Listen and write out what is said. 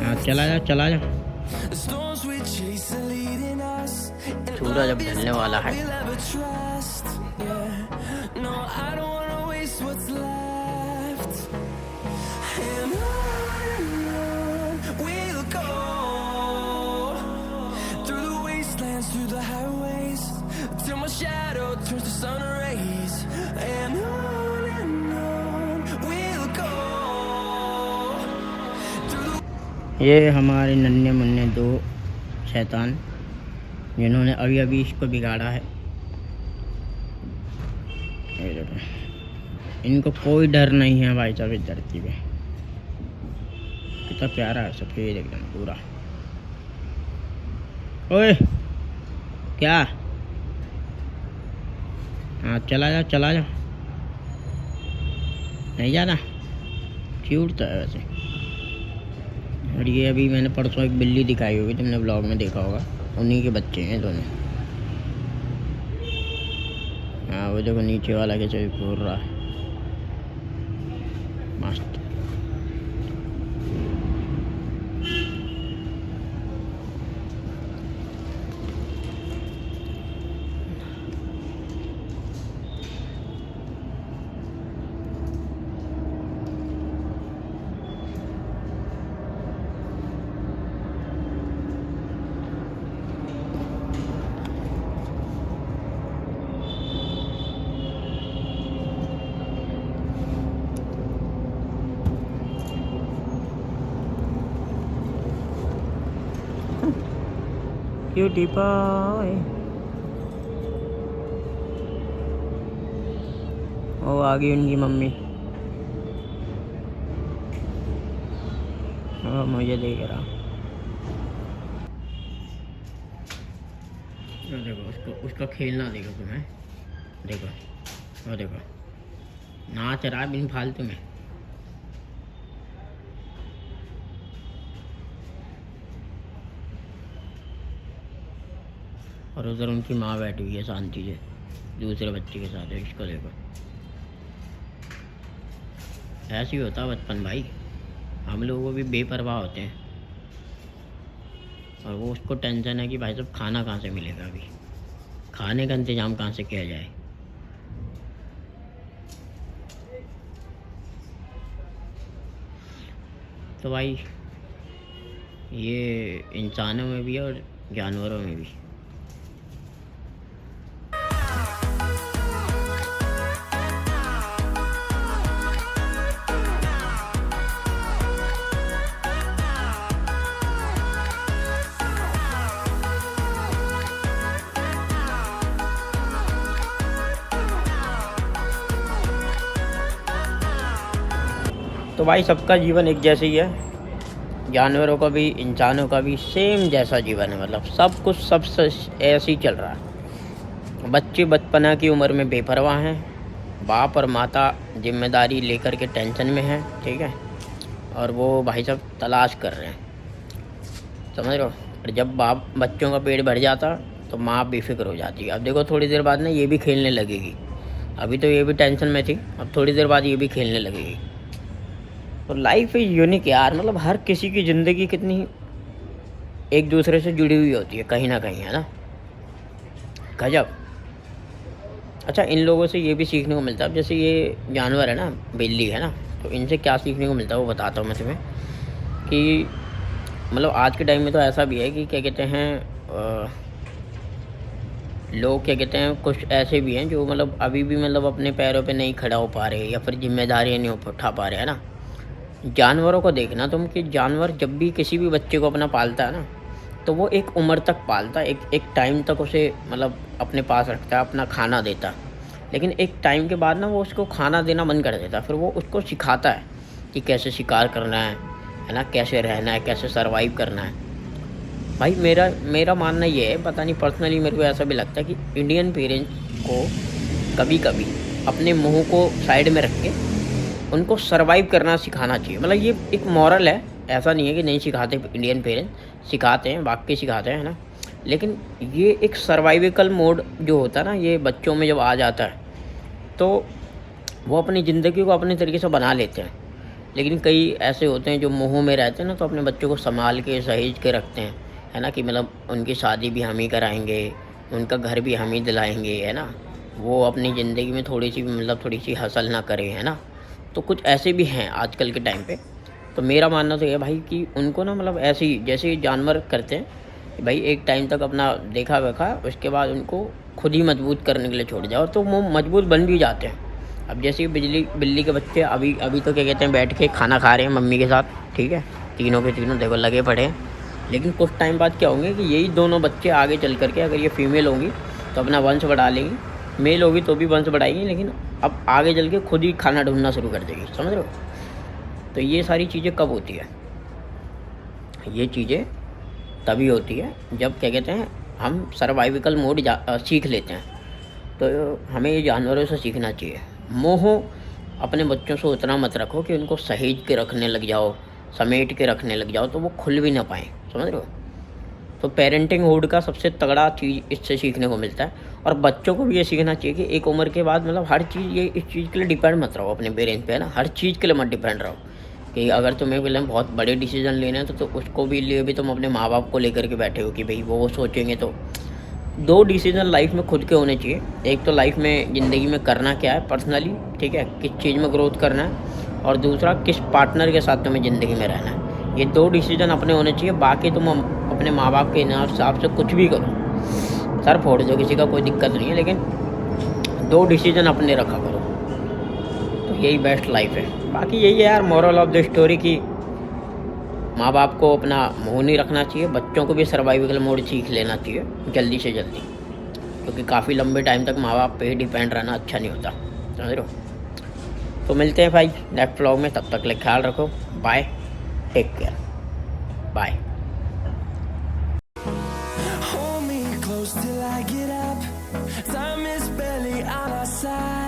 हाँ चला जा चला जा। सूरज अब ढलने वाला है। Through the highways till my shadow turns to sun rays, and on we'll go. ये हमारे नन्हे मुन्ने दो शैतान जिन्होंने अभी अभी इसको बिगाड़ा है। इनको कोई डर नहीं है भाई साहब इस धरती पे। कितना प्यारा है, सफेद एकदम पूरा। ओए क्या? हाँ चला जा चला जा। नहीं जाना? क्यूट तो है वैसे। और ये अभी मैंने परसों एक बिल्ली दिखाई होगी, तुमने ब्लॉग में देखा होगा, उन्हीं के बच्चे हैं दोनों। हाँ वो देखो नीचे वाला कैसे घूर रहा है, मस्त। क्यूटी पाए। वो आ गई उनकी मम्मी। वो मुझे देख रहा। देखो उसका खेलना देखो तुम्हें, देखो वो देखो नाच रहा है बिन फालतू में। और उधर उनकी माँ बैठी हुई है शांति से दूसरे बच्चे के साथ। इसको देखो, ऐसे ही होता बचपन भाई। हम लोगों को भी बेपरवाह होते हैं, और वो उसको टेंशन है कि भाई साहब खाना कहाँ से मिलेगा, अभी खाने का इंतज़ाम कहाँ से किया जाए। तो भाई ये इंसानों में भी है और जानवरों में भी। तो भाई सबका जीवन एक जैसे ही है, जानवरों का भी इंसानों का भी सेम जैसा जीवन है। मतलब सब कुछ सब ऐसे ही चल रहा है। बच्चे बचपना की उम्र में बेपरवाह हैं, बाप और माता जिम्मेदारी लेकर के टेंशन में हैं, ठीक है, और वो भाई साहब तलाश कर रहे हैं, समझ रहे हो। और जब बाप बच्चों का पेट भर जाता तो माँ बेफिक्र हो जाती है। अब देखो थोड़ी देर बाद ना ये भी खेलने लगेगी। अभी तो ये भी टेंशन में थी, अब थोड़ी देर बाद ये भी खेलने लगेगी। तो लाइफ इज़ यूनिक यार। मतलब हर किसी की ज़िंदगी कितनी एक दूसरे से जुड़ी हुई होती है कहीं ना कहीं, है ना। गजब। अच्छा इन लोगों से ये भी सीखने को मिलता है। अब जैसे ये जानवर है ना, बिल्ली है ना, तो इनसे क्या सीखने को मिलता है वो बताता हूँ मैं तुम्हें। कि मतलब आज के टाइम में तो ऐसा भी है कि क्या कहते हैं, लोग क्या कहते हैं, कुछ ऐसे भी हैं जो मतलब अभी भी मतलब अपने पैरों पे नहीं खड़ा हो पा रहे, या फिर जिम्मेदारियाँ नहीं उठा पा रहे, है ना। जानवरों को देखना तुम कि जानवर जब भी किसी भी बच्चे को अपना पालता है ना, तो वो एक उम्र तक पालता है, एक टाइम तक उसे मतलब अपने पास रखता है, अपना खाना देता। लेकिन एक टाइम के बाद ना वो उसको खाना देना बंद कर देता। फिर वो उसको सिखाता है कि कैसे शिकार करना है ना, कैसे रहना है, कैसे सरवाइव करना है। भाई मेरा मानना ये है, पता नहीं पर्सनली मेरे को ऐसा भी लगता है कि इंडियन पेरेंट्स को कभी कभी अपने मुँह को साइड में रख के उनको सरवाइव करना सिखाना चाहिए। मतलब ये एक मॉरल है, ऐसा नहीं है कि नहीं सिखाते। इंडियन पेरेंट्स सिखाते हैं, वाकई सिखाते हैं, है ना। लेकिन ये एक सर्वाइवल मोड जो होता है ना, ये बच्चों में जब आ जाता है तो वो अपनी ज़िंदगी को अपने तरीके से बना लेते हैं। लेकिन कई ऐसे होते हैं जो मोह में रहते हैं ना, तो अपने बच्चों को संभाल के सहेज के रखते हैं, है ना, कि मतलब उनकी शादी भी हम ही कराएंगे, उनका घर भी हम ही दिलाएंगे, है ना, वो अपनी ज़िंदगी में थोड़ी सी भी मतलब थोड़ी सी हसल ना करें, है ना। तो कुछ ऐसे भी हैं आजकल के टाइम पे। तो मेरा मानना तो ये है भाई कि उनको ना मतलब ऐसे ही जैसे जानवर करते हैं कि भाई एक टाइम तक अपना देखा वेखा, उसके बाद उनको खुद ही मजबूत करने के लिए छोड़ जाओ, तो वो मजबूत बन भी जाते हैं। अब जैसे बिल्ली के बच्चे अभी अभी तो क्या कहते हैं, बैठ के खाना खा रहे हैं मम्मी के साथ, ठीक है, तीनों के तीनों देखो लगे पड़े हैं। लेकिन कुछ टाइम बाद क्या होंगे कि यही दोनों बच्चे आगे चल करके, अगर ये फीमेल होंगी तो अपना वंश बढ़ा लेंगी, मेल होगी तो भी वंश बढ़ाएगी, लेकिन अब आगे चल के खुद ही खाना ढूंढना शुरू कर देगी, समझ रहे हो। तो ये सारी चीज़ें कब होती है, ये चीज़ें तभी होती है जब क्या कहते हैं हम सर्वाइवल मोड सीख लेते हैं। तो हमें ये जानवरों से सीखना चाहिए। मोह अपने बच्चों से उतना मत रखो कि उनको सहेज के रखने लग जाओ, समेट के रखने लग जाओ, तो वो खुल भी ना पाएँ, समझ रहे हो। तो पेरेंटिंग हुड का सबसे तगड़ा चीज़ इससे सीखने को मिलता है। और बच्चों को भी ये सीखना चाहिए कि एक उम्र के बाद मतलब हर चीज़, ये इस चीज़ के लिए डिपेंड मत रहो अपने पेरेंट्स पे, है ना, हर चीज़ के लिए मत डिपेंड रहो। कि अगर तुम्हें मतलब बहुत बड़े डिसीजन लेने हैं तो उसको भी लिए भी तुम अपने माँ बाप को लेकर के बैठे हो कि भाई वो सोचेंगे। तो 2 डिसीज़न लाइफ में खुद के होने चाहिए। एक तो लाइफ में ज़िंदगी में करना क्या है पर्सनली, ठीक है, किस चीज़ में ग्रोथ करना है, और दूसरा किस पार्टनर के साथ तुम्हें ज़िंदगी में रहना है। ये 2 डिसीज़न अपने होने चाहिए। बाकी तुम अपने माँ बाप के हिसाब से कुछ भी करो, सर फोड़ दो, किसी का कोई दिक्कत नहीं है, लेकिन 2 डिसीज़न अपने रखा करो, तो यही बेस्ट लाइफ है। बाकी यही है यार मोरल ऑफ द स्टोरी की माँ बाप को अपना मुँह नहीं रखना चाहिए, बच्चों को भी सर्वाइवल मोड सीख लेना चाहिए जल्दी से जल्दी, क्योंकि काफ़ी लंबे टाइम तक माँ बाप पे ही डिपेंड रहना अच्छा नहीं होता, समझ रहे हो। तो मिलते हैं भाई नेक्स्ट व्लॉग में, तब तक के लिए ख्याल रखो, bye, take care, bye. Hold me close till I get up. Time is barely on our side.